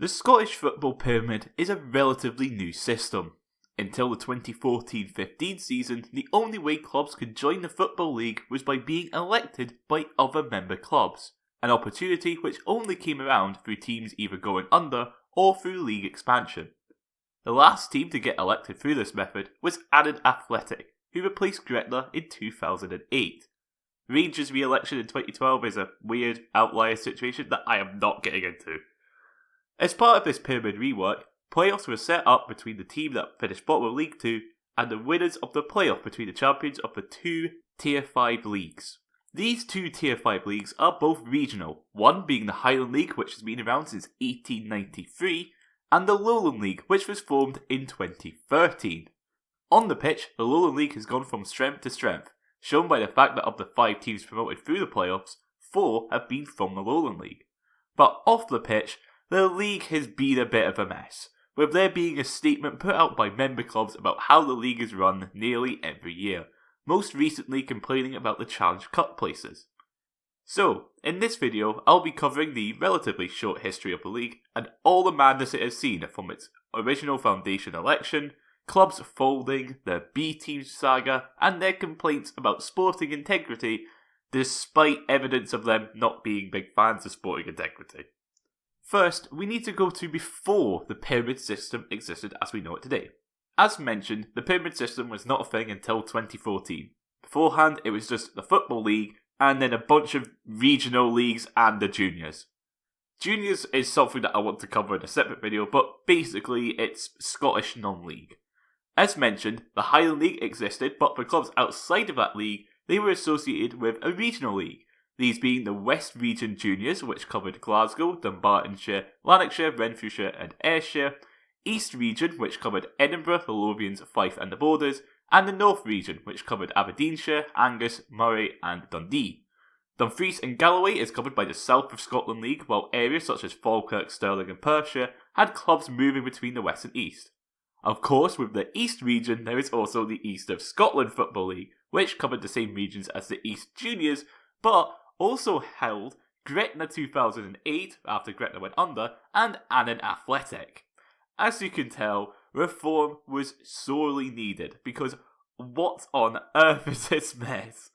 The Scottish Football Pyramid is a relatively new system. Until the 2014-15 season, the only way clubs could join the Football League was by being elected by other member clubs, an opportunity which only came around through teams either going under or through league expansion. The last team to get elected through this method was Annan Athletic, who replaced Gretna in 2008. Rangers' re-election in 2012 is a weird outlier situation that I am not getting into. As part of this pyramid rework, playoffs were set up between the team that finished bottom of League 2 and the winners of the playoff between the champions of the two Tier 5 leagues. These two Tier 5 leagues are both regional, one being the Highland League, which has been around since 1893, and the Lowland League, which was formed in 2013. On the pitch, the Lowland League has gone from strength to strength, shown by the fact that of the 5 teams promoted through the playoffs, 4 have been from the Lowland League. But off the pitch, the league has been a bit of a mess, with there being a statement put out by member clubs about how the league is run nearly every year, most recently complaining about the Challenge Cup places. So, in this video, I'll be covering the relatively short history of the league and all the madness it has seen from its original foundation election, clubs folding, the B-Team saga, and their complaints about sporting integrity, despite evidence of them not being big fans of sporting integrity. First, we need to go to before the pyramid system existed as we know it today. As mentioned, the pyramid system was not a thing until 2014. Beforehand, it was just the Football League, and then a bunch of regional leagues and the juniors. Juniors is something that I want to cover in a separate video, but basically it's Scottish non-league. As mentioned, the Highland League existed, but for clubs outside of that league, they were associated with a regional league. These being the West Region Juniors, which covered Glasgow, Dunbartonshire, Lanarkshire, Renfrewshire and Ayrshire, East Region, which covered Edinburgh, the Lothians, Fife and the Borders, and the North Region, which covered Aberdeenshire, Angus, Moray and Dundee. Dumfries and Galloway is covered by the South of Scotland League, while areas such as Falkirk, Stirling and Perthshire had clubs moving between the West and East. Of course, with the East Region, there is also the East of Scotland Football League, which covered the same regions as the East Juniors, but also held Gretna 2008, after Gretna went under, and Annan Athletic. As you can tell, reform was sorely needed, because what on earth is this mess?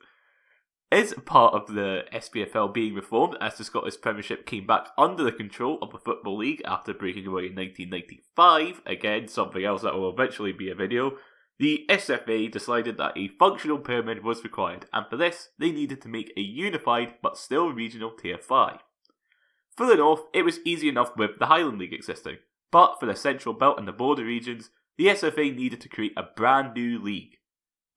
As part of the SPFL being reformed as the Scottish Premiership came back under the control of the Football League after breaking away in 1995, again something else that will eventually be a video, the SFA decided that a functional pyramid was required, and for this, they needed to make a unified but still regional Tier 5. For the North, it was easy enough with the Highland League existing, but for the Central Belt and the border regions, the SFA needed to create a brand new league.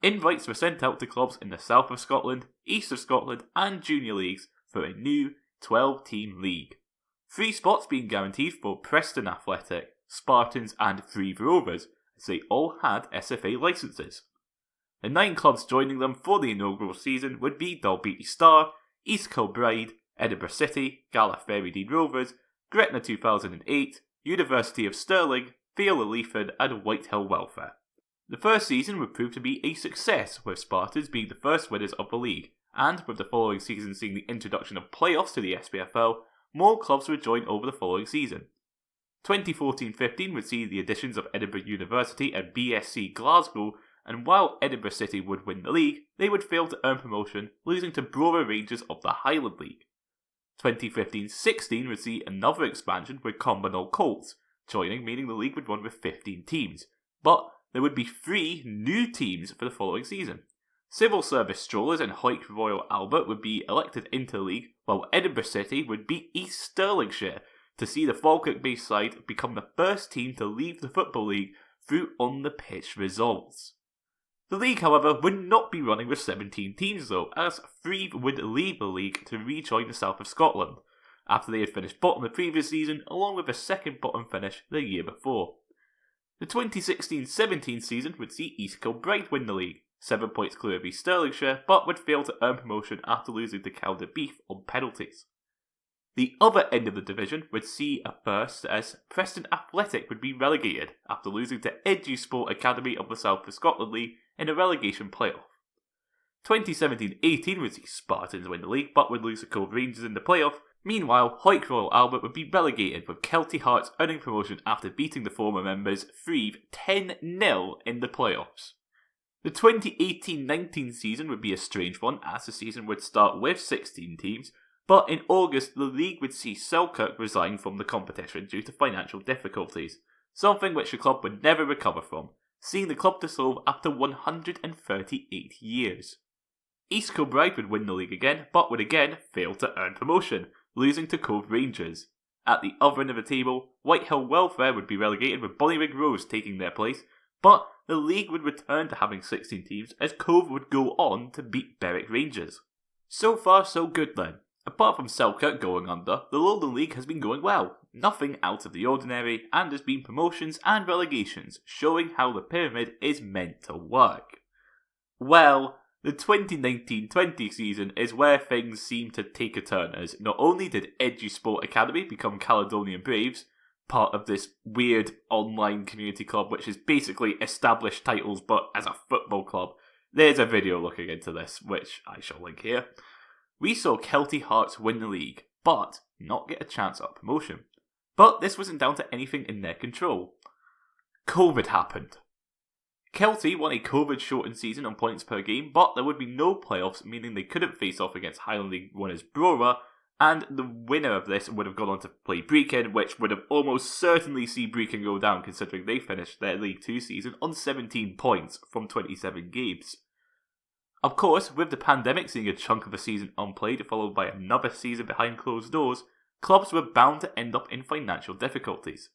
Invites were sent out to clubs in the South of Scotland, East of Scotland and Junior Leagues for a new 12-team league. 3 spots being guaranteed for Preston Athletic, Spartans and Threave Rovers, as they all had SFA licences. The 9 clubs joining them for the inaugural season would be Dalbeattie Star, East Kilbride, Edinburgh City, Gala Ferrydean Rovers, Gretna 2008, University of Stirling, Viola Leaford and Whitehill Welfare. The first season would prove to be a success, with Spartans being the first winners of the league, and with the following season seeing the introduction of playoffs to the SPFL, more clubs would join over the following season. 2014-15 would see the additions of Edinburgh University and BSC Glasgow, and while Edinburgh City would win the league, they would fail to earn promotion, losing to Brora Rangers of the Highland League. 2015-16 would see another expansion with Cumbernauld Colts joining, meaning the league would run with 15 teams, but there would be 3 new teams for the following season. Civil Service Strollers and Hawick Royal Albert would be elected into the league, while Edinburgh City would beat East Stirlingshire to see the Falkirk-based side become the first team to leave the Football League through on-the-pitch results. The league, however, would not be running with 17 teams though, as Threave would leave the league to rejoin the South of Scotland, after they had finished bottom the previous season, along with a second bottom finish the year before. The 2016-17 season would see East Kilbride win the league, 7 points clear of East Stirlingshire, but would fail to earn promotion after losing to Calder Beef on penalties. The other end of the division would see a first as Preston Athletic would be relegated after losing to EduSport Academy of the South of Scotland League in a relegation playoff. 2017-18 would see Spartans win the league but would lose to Cove Rangers in the playoff, Meanwhile, Hawick Royal Albert would be relegated, with Kelty Hearts earning promotion after beating the former members Threave 10-0 in the playoffs. The 2018-19 season would be a strange one, as the season would start with 16 teams, but in August the league would see Selkirk resign from the competition due to financial difficulties, something which the club would never recover from, seeing the club dissolve after 138 years. East Kilbride would win the league again, but would again fail to earn promotion, losing to Cove Rangers. At the other end of the table, Whitehill Welfare would be relegated, with Bonnyrigg Rose taking their place, but the league would return to having 16 teams as Cove would go on to beat Berwick Rangers. So far so good then. Apart from Selkirk going under, the Lowland League has been going well, nothing out of the ordinary, and there's been promotions and relegations, showing how the pyramid is meant to work. Well, the 2019-20 season is where things seem to take a turn, as not only did EduSport Academy become Caledonian Braves, part of this weird online community club which is basically established titles but as a football club. There's a video looking into this, which I shall link here. We saw Kelty Hearts win the league, but not get a chance at promotion. But this wasn't down to anything in their control. COVID happened. Kelty won a COVID-shortened season on points per game, but there would be no playoffs, meaning they couldn't face off against Highland League winners Brora, and the winner of this would have gone on to play Brechin, which would have almost certainly seen Brechin go down, considering they finished their League 2 season on 17 points from 27 games. Of course, with the pandemic seeing a chunk of a season unplayed followed by another season behind closed doors, clubs were bound to end up in financial difficulties.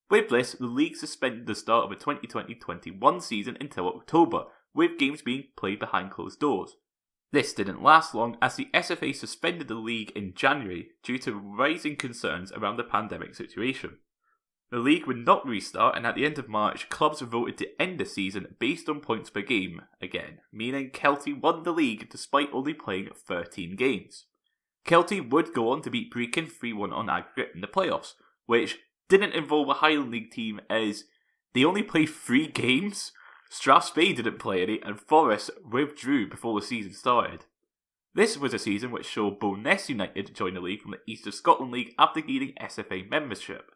With this, the league suspended the start of the 2020-21 season until October, with games being played behind closed doors. This didn't last long, as the SFA suspended the league in January due to rising concerns around the pandemic situation. The league would not restart, and at the end of March, clubs voted to end the season based on points per game again, meaning Kelty won the league despite only playing 13 games. Kelty would go on to beat Brechin 3-1 on aggregate in the playoffs, which didn't involve a Highland League team as they only played 3 games. Strathspey didn't play any, and Forest withdrew before the season started. This was a season which saw Bo'ness United join the league from the East of Scotland League after gaining SFA membership.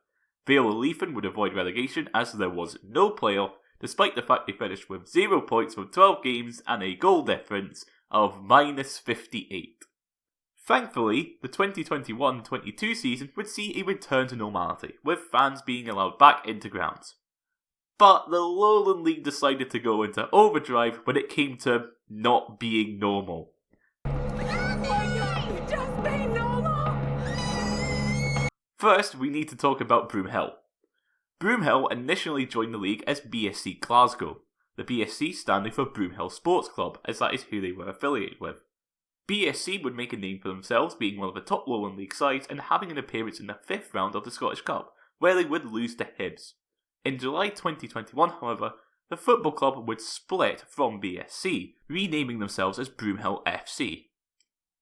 Vale Leithen would avoid relegation as there was no playoff, despite the fact they finished with 0 points from 12 games and a goal difference of -58. Thankfully, the 2021-22 season would see a return to normality, with fans being allowed back into grounds. But the Lowland League decided to go into overdrive when it came to not being normal. Just be normal! First, we need to talk about Broomhill. Broomhill initially joined the league as BSC Glasgow, the BSC standing for Broomhill Sports Club, as that is who they were affiliated with. BSC would make a name for themselves, being one of the top Lowland League sides and having an appearance in the 5th round of the Scottish Cup, where they would lose to Hibs. In July 2021, however, the football club would split from BSC, renaming themselves as Broomhill FC.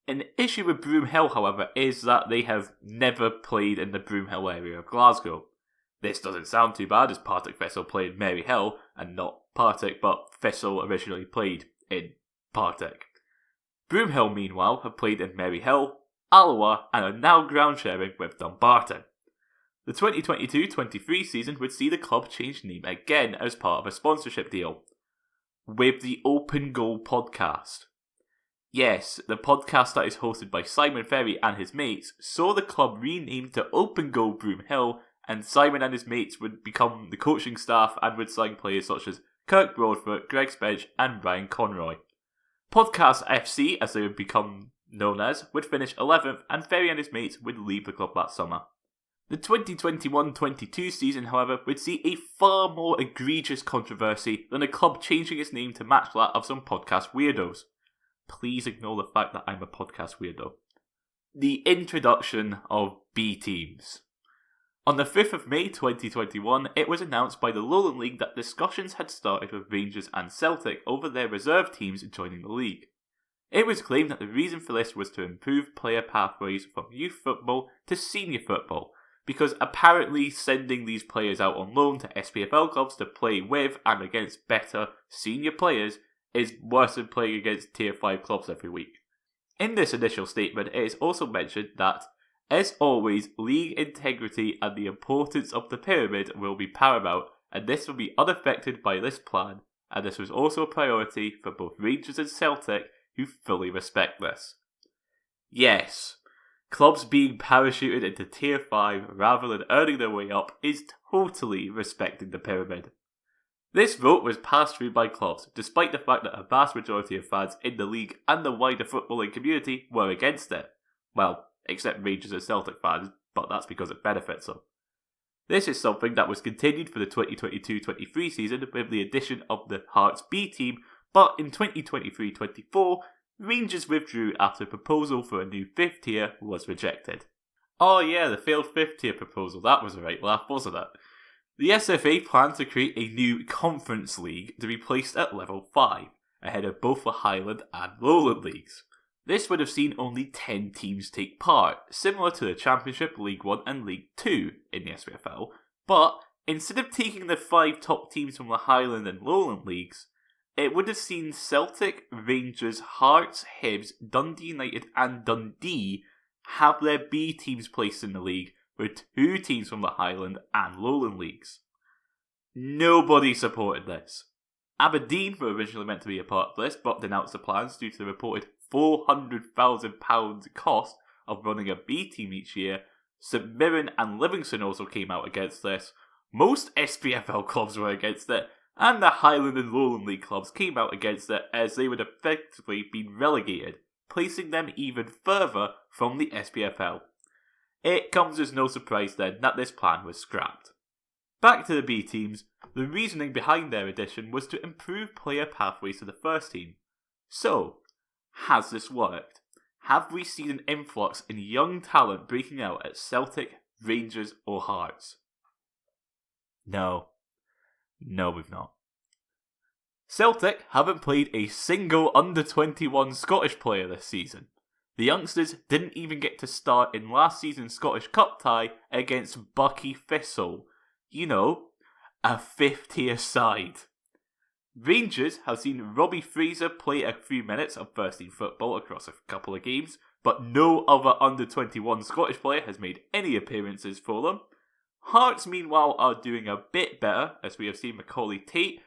An issue with Broomhill, however, is that they have never played in the Broomhill area of Glasgow. This doesn't sound too bad, as Partick Thistle played Maryhill, and not Partick, but Thistle originally played in Partick. Broomhill, meanwhile, have played in Maryhill, Alloa, and are now ground sharing with Dumbarton. The 2022-23 season would see the club change name again as part of a sponsorship deal with the Open Goal podcast. Yes, the podcast that is hosted by Simon Ferry and his mates saw the club renamed to Open Goal Broomhill, and Simon and his mates would become the coaching staff and would sign players such as Kirk Broadfoot, Greg Spedge and Ryan Conroy. Podcast FC, as they would become known as, would finish 11th, and Ferry and his mates would leave the club that summer. The 2021-22 season, however, would see a far more egregious controversy than a club changing its name to match that of some podcast weirdos. Please ignore the fact that I'm a podcast weirdo. The introduction of B teams. On the 5th of May 2021, it was announced by the Lowland League that discussions had started with Rangers and Celtic over their reserve teams joining the league. It was claimed that the reason for this was to improve player pathways from youth football to senior football, because apparently sending these players out on loan to SPFL clubs to play with and against better senior players is worse than playing against Tier 5 clubs every week. In this initial statement, it is also mentioned that As always, league integrity and the importance of the pyramid will be paramount, and this will be unaffected by this plan, and this was also a priority for both Rangers and Celtic, who fully respect this. Yes, clubs being parachuted into Tier 5 rather than earning their way up is totally respecting the pyramid. This vote was passed through by clubs, despite the fact that a vast majority of fans in the league and the wider footballing community were against it. Well, except Rangers and Celtic fans, but that's because it benefits them. This is something that was continued for the 2022-23 season with the addition of the Hearts B team, but in 2023-24, Rangers withdrew after a proposal for a new 5th tier was rejected. Oh yeah, the failed 5th tier proposal, that was a right laugh, wasn't it? The SFA planned to create a new Conference League to be placed at level 5, ahead of both the Highland and Lowland Leagues. This would have seen only 10 teams take part, similar to the Championship, League 1 and League 2 in the SPFL, but instead of taking the 5 top teams from the Highland and Lowland Leagues, it would have seen Celtic, Rangers, Hearts, Hibs, Dundee United and Dundee have their B teams placed in the league, with 2 teams from the Highland and Lowland Leagues. Nobody supported this. Aberdeen were originally meant to be a part of this, but denounced the plans due to the reported £400,000 cost of running a B team each year. St Mirren and Livingston also came out against this. Most SPFL clubs were against it, and the Highland and Lowland League clubs came out against it as they would have effectively been relegated, placing them even further from the SPFL. It comes as no surprise then that this plan was scrapped. Back to the B teams, the reasoning behind their addition was to improve player pathways to the first team. So, has this worked? Have we seen an influx in young talent breaking out at Celtic, Rangers or Hearts? No, we've not. Celtic haven't played a single under-21 Scottish player this season. The youngsters didn't even get to start in last season's Scottish Cup tie against Buckie Thistle. You know, a 5th tier side. Rangers have seen Robbie Fraser play a few minutes of first team football across a couple of games, but no other under-21 Scottish player has made any appearances for them. Hearts, meanwhile, are doing a bit better, as we have seen Macaulay Tate,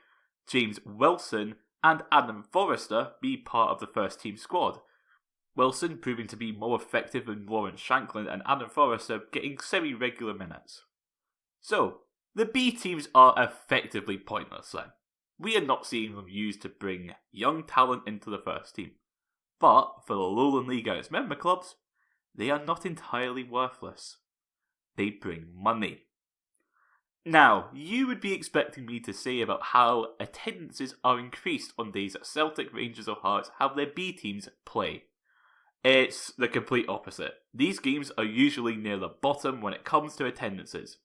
James Wilson, and Adam Forrester be part of the first team squad. Wilson proving to be more effective than Lawrence Shanklin, and Adam Forrester getting semi-regular minutes. So, the B teams are effectively pointless then. We are not seeing them used to bring young talent into the first team. But for the Lowland League and its member clubs, they are not entirely worthless. They bring money. Now, you would be expecting me to say about how attendances are increased on days that Celtic, Rangers or Hearts have their B teams play. It's the complete opposite. These games are usually near the bottom when it comes to attendances.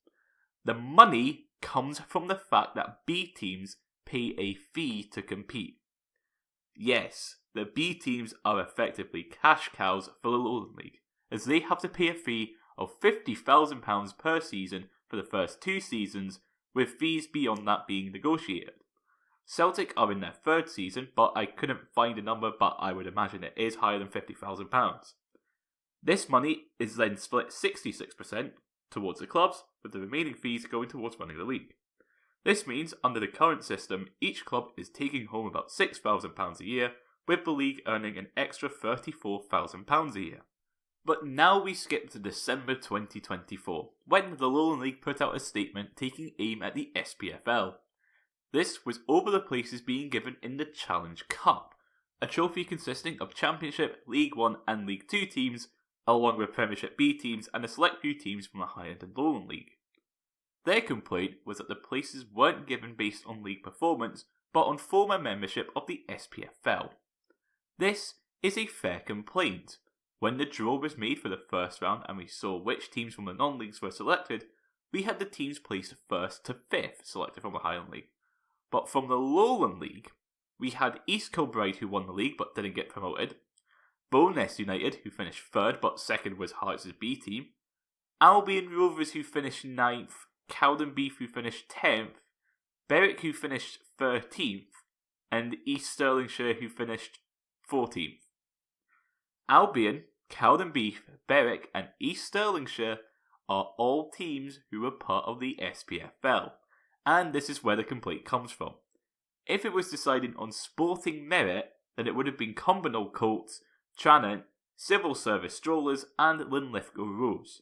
The money comes from the fact that B teams pay a fee to compete. Yes, the B teams are effectively cash cows for the Lowland League, as they have to pay a fee of £50,000 per season for the first 2 seasons, with fees beyond that being negotiated. Celtic are in their 3rd season, but I couldn't find a number, but I would imagine it is higher than £50,000. This money is then split 66% towards the clubs, with the remaining fees going towards running the league. This means, under the current system, each club is taking home about £6,000 a year, with the league earning an extra £34,000 a year. But now we skip to December 2024, when the Lowland League put out a statement taking aim at the SPFL. This was over the places being given in the Challenge Cup, a trophy consisting of Championship, League 1 and League 2 teams, along with Premiership B teams and a select few teams from the Highland and Lowland League. Their complaint was that the places weren't given based on league performance, but on former membership of the SPFL. This is a fair complaint. When the draw was made for the first round and we saw which teams from the non-leagues were selected, we had the teams placed 1st to 5th selected from the Highland League. But from the Lowland League, we had East Kilbride who won the league but didn't get promoted, Bowness United who finished 3rd but 2nd was Hearts' B team, Albion Rovers who finished 9th, Cowden Beef who finished 10th, Berwick who finished 13th, and East Stirlingshire who finished 14th. Albion Cowdenbeath, Berwick and East Stirlingshire are all teams who were part of the SPFL, and this is where the complaint comes from. If it was decided on sporting merit, then it would have been Cumbernauld Colts, Tranent, Civil Service Strollers and Linlithgow Rose.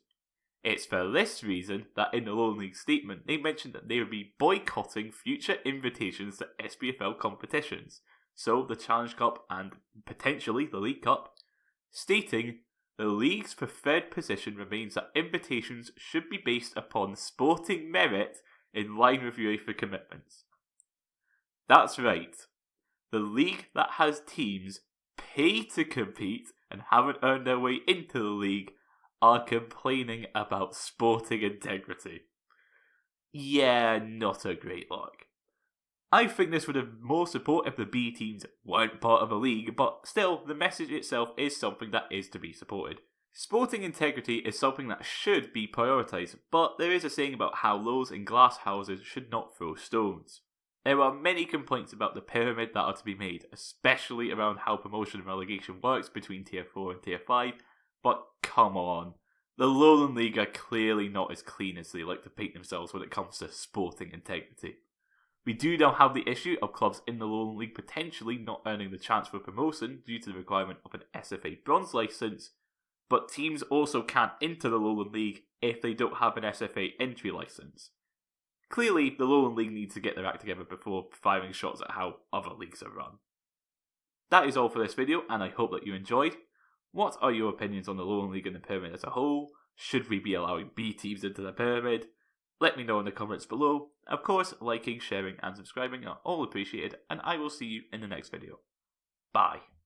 It's for this reason that in the Lowland League statement they mentioned that they would be boycotting future invitations to SPFL competitions, so the Challenge Cup and potentially the League Cup, stating the league's preferred position remains that invitations should be based upon sporting merit in line with UEFA commitments. That's right. The league that has teams pay to compete and haven't earned their way into the league are complaining about sporting integrity. Yeah, not a great look. I think this would have more support if the B teams weren't part of a league, but still, the message itself is something that is to be supported. Sporting integrity is something that should be prioritised, but there is a saying about how lows in glass houses should not throw stones. There are many complaints about the pyramid that are to be made, especially around how promotion and relegation works between Tier 4 and Tier 5, but come on. The Lowland League are clearly not as clean as they like to paint themselves when it comes to sporting integrity. We do now have the issue of clubs in the Lowland League potentially not earning the chance for promotion due to the requirement of an SFA bronze licence, but teams also can't enter the Lowland League if they don't have an SFA entry licence. Clearly, the Lowland League needs to get their act together before firing shots at how other leagues are run. That is all for this video, and I hope that you enjoyed. What are your opinions on the Lowland League and the pyramid as a whole? Should we be allowing B teams into the pyramid? Let me know in the comments below. Of course, liking, sharing and subscribing are all appreciated, and I will see you in the next video. Bye.